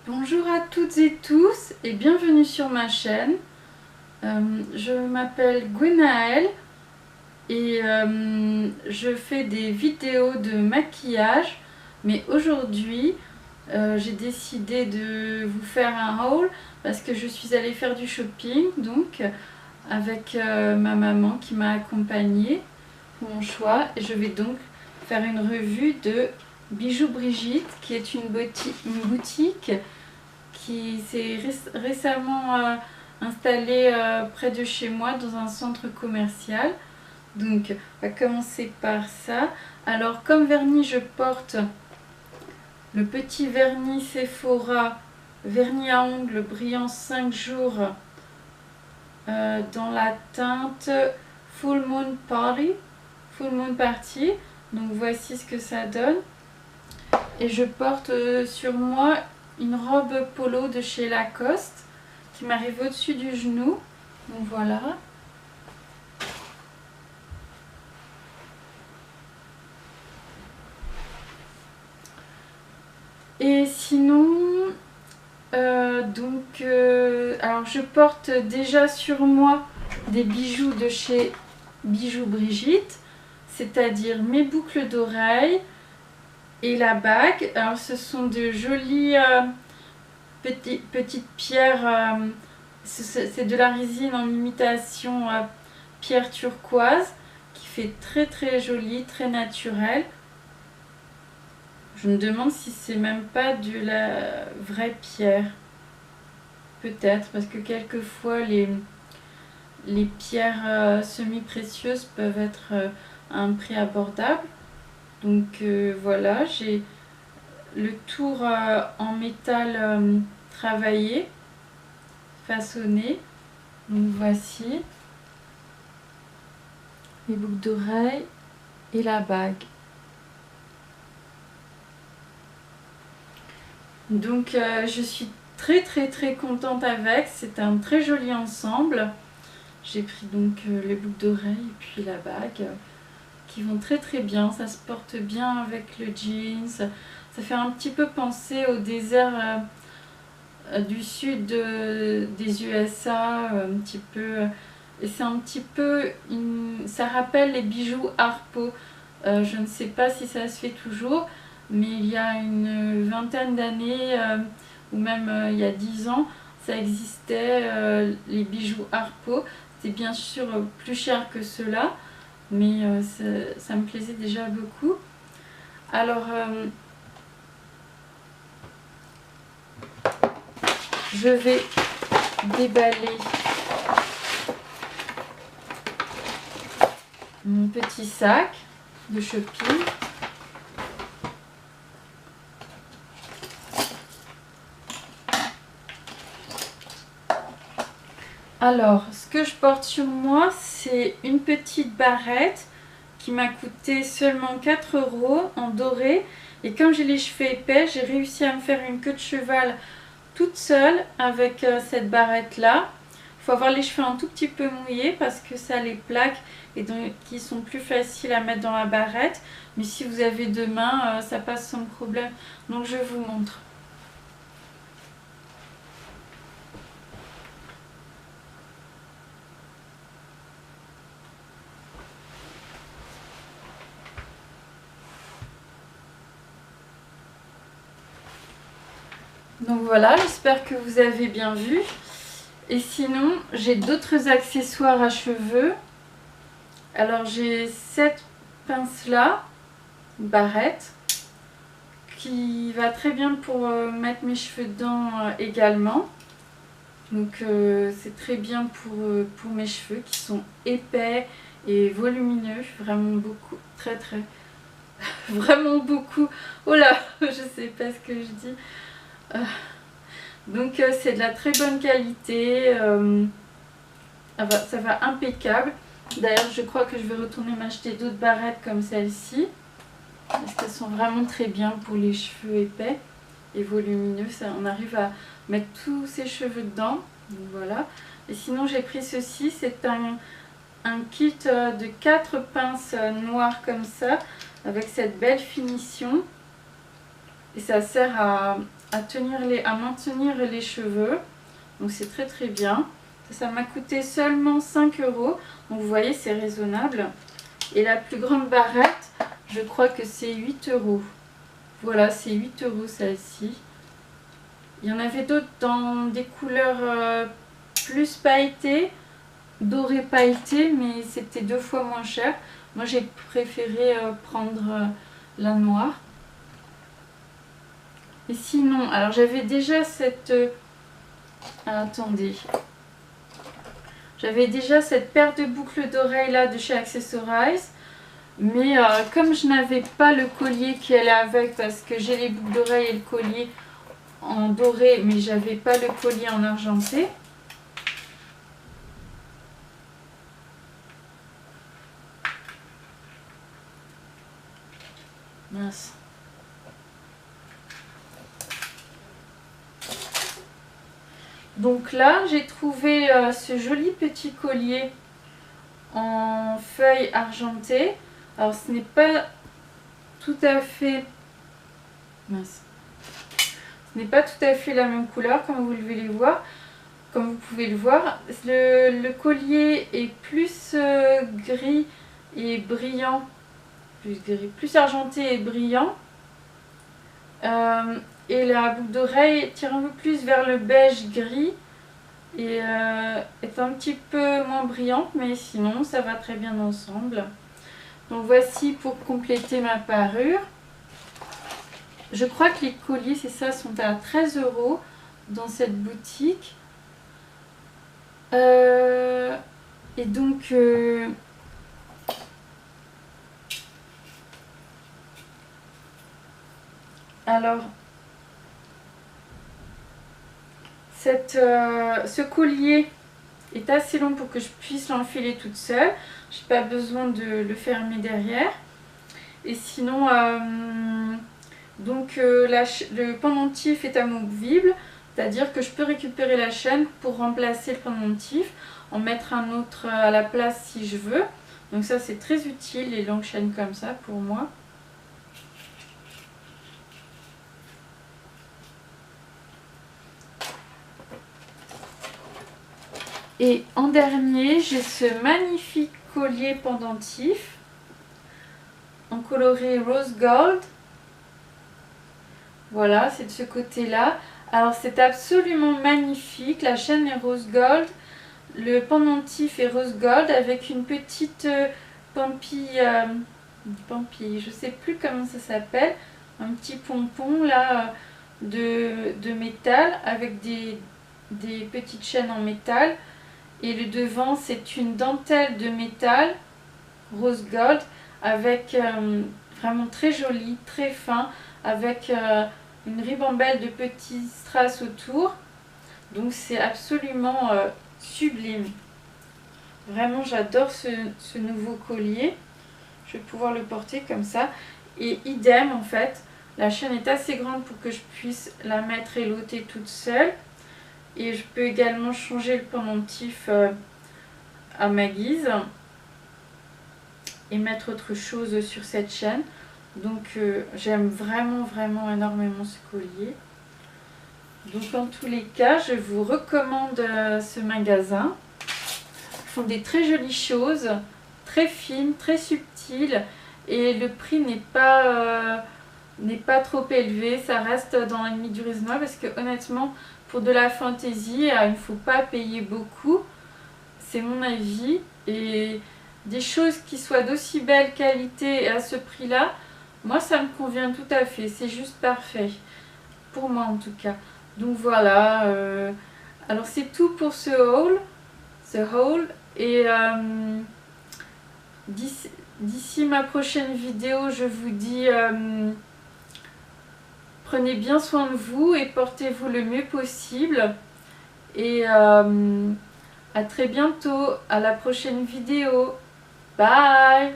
Bonjour à toutes et tous et bienvenue sur ma chaîne. Je m'appelle Gwenaëlle et je fais des vidéos de maquillage. Mais aujourd'hui, j'ai décidé de vous faire un haul parce que je suis allée faire du shopping donc avec ma maman qui m'a accompagnée pour mon choix. Et je vais donc faire une revue de Bijoux Brigitte qui est une boutique qui s'est récemment installée près de chez moi dans un centre commercial. Donc on va commencer par ça. Alors comme vernis je porte le petit vernis Sephora vernis à ongles brillant 5 jours dans la teinte Full Moon Party. Donc voici ce que ça donne. Et je porte sur moi une robe polo de chez Lacoste qui m'arrive au-dessus du genou. Donc voilà. Et sinon, alors je porte déjà sur moi des bijoux de chez Bijoux Brigitte, c'est-à-dire mes boucles d'oreilles et la bague. Alors ce sont de jolies petites pierres, c'est de la résine en imitation pierre turquoise qui fait très très jolie, très naturelle. Je me demande si c'est même pas de la vraie pierre. Peut-être, parce que quelquefois les pierres semi-précieuses peuvent être à un prix abordable. Donc voilà, j'ai le tour en métal travaillé, façonné. Donc voici les boucles d'oreilles et la bague. Donc je suis très contente avec, c'est un très joli ensemble. J'ai pris donc les boucles d'oreilles et puis la bague qui vont très bien, ça se porte bien avec le jeans. Ça fait un petit peu penser au désert du sud des USA, un petit peu. Et c'est un petit peu, ça rappelle les bijoux Harpo. Je ne sais pas si ça se fait toujours, mais il y a une vingtaine d'années, ou même il y a 10 ans, ça existait, les bijoux Harpo. C'était bien sûr plus cher que cela, mais ça me plaisait déjà beaucoup. Alors, je vais déballer mon petit sac de shopping. Alors, ce que je porte sur moi, c'est une petite barrette qui m'a coûté seulement 4 € en doré. Et comme j'ai les cheveux épais, j'ai réussi à me faire une queue de cheval toute seule avec cette barrette-là. Il faut avoir les cheveux un tout petit peu mouillés parce que ça les plaque et donc qui sont plus faciles à mettre dans la barrette. Mais si vous avez deux mains, ça passe sans problème. Donc je vous montre. Donc voilà, j'espère que vous avez bien vu. Et sinon, j'ai d'autres accessoires à cheveux. Alors j'ai cette pince là, barrette, qui va très bien pour mettre mes cheveux dedans également. Donc c'est très bien pour mes cheveux qui sont épais et volumineux, vraiment beaucoup, très vraiment beaucoup. Oh là, je sais pas ce que je dis. Donc c'est de la très bonne qualité, ça va impeccable. D'ailleurs je crois que je vais retourner m'acheter d'autres barrettes comme celle-ci parce qu'elles sont vraiment très bien pour les cheveux épais et volumineux. Ça, on arrive à mettre tous ses cheveux dedans. Donc voilà. Et sinon j'ai pris ceci, c'est un kit de 4 pinces noires comme ça avec cette belle finition et ça sert à maintenir les cheveux. Donc c'est très très bien. Ça m'a coûté seulement 5 €. Donc vous voyez, c'est raisonnable. Et la plus grande barrette, je crois que c'est 8 €. Voilà, c'est 8 € celle-ci. Il y en avait d'autres dans des couleurs plus pailletées, dorées pailletées, mais c'était 2 fois moins cher. Moi j'ai préféré prendre la noire. Et sinon, alors j'avais déjà cette... attendez. J'avais déjà cette paire de boucles d'oreilles là de chez Accessorize. Mais comme je n'avais pas le collier qui allait avec, parce que j'ai les boucles d'oreilles et le collier en doré, mais j'avais pas le collier en argenté. Mince. Donc là, j'ai trouvé ce joli petit collier en feuilles argentées. Alors ce n'est pas tout à fait... Mince. Ce n'est pas tout à fait la même couleur comme vous pouvez le voir. Comme vous pouvez le voir, le collier est plus gris et brillant. Plus argenté et brillant. Et la boucle d'oreille tire un peu plus vers le beige gris et est un petit peu moins brillante, mais sinon ça va très bien ensemble. Donc voici pour compléter ma parure. Je crois que les colliers, c'est ça, sont à 13 € dans cette boutique. Et donc alors ce collier est assez long pour que je puisse l'enfiler toute seule. Je n'ai pas besoin de le fermer derrière. Et sinon, le pendentif est amovible, c'est-à-dire que je peux récupérer la chaîne pour remplacer le pendentif, en mettre un autre à la place si je veux. Donc ça c'est très utile, les longues chaînes comme ça pour moi. Et en dernier, j'ai ce magnifique collier pendentif en coloris rose gold. Voilà, c'est de ce côté-là. Alors c'est absolument magnifique, la chaîne est rose gold, le pendentif est rose gold avec une petite pampille, je sais plus comment ça s'appelle, un petit pompon là de métal avec des petites chaînes en métal. Et le devant, c'est une dentelle de métal rose gold avec vraiment très joli, très fin, avec une ribambelle de petits strass autour. Donc c'est absolument sublime. Vraiment, j'adore ce nouveau collier. Je vais pouvoir le porter comme ça. Et idem, en fait, la chaîne est assez grande pour que je puisse la mettre et l'ôter toute seule. Et je peux également changer le pendentif à ma guise et mettre autre chose sur cette chaîne. Donc j'aime vraiment énormément ce collier. Donc en tous les cas, je vous recommande ce magasin. Ils font des très jolies choses, très fines, très subtiles, et le prix n'est pas trop élevé. Ça reste dans la limite du raisonnable, parce que honnêtement, pour de la fantaisie, il ne faut pas payer beaucoup. C'est mon avis. Et des choses qui soient d'aussi belle qualité et à ce prix-là, moi ça me convient tout à fait. C'est juste parfait. Pour moi en tout cas. Donc voilà. Alors c'est tout pour ce haul. Et d'ici ma prochaine vidéo, je vous dis... prenez bien soin de vous et portez-vous le mieux possible. Et à très bientôt, à la prochaine vidéo. Bye!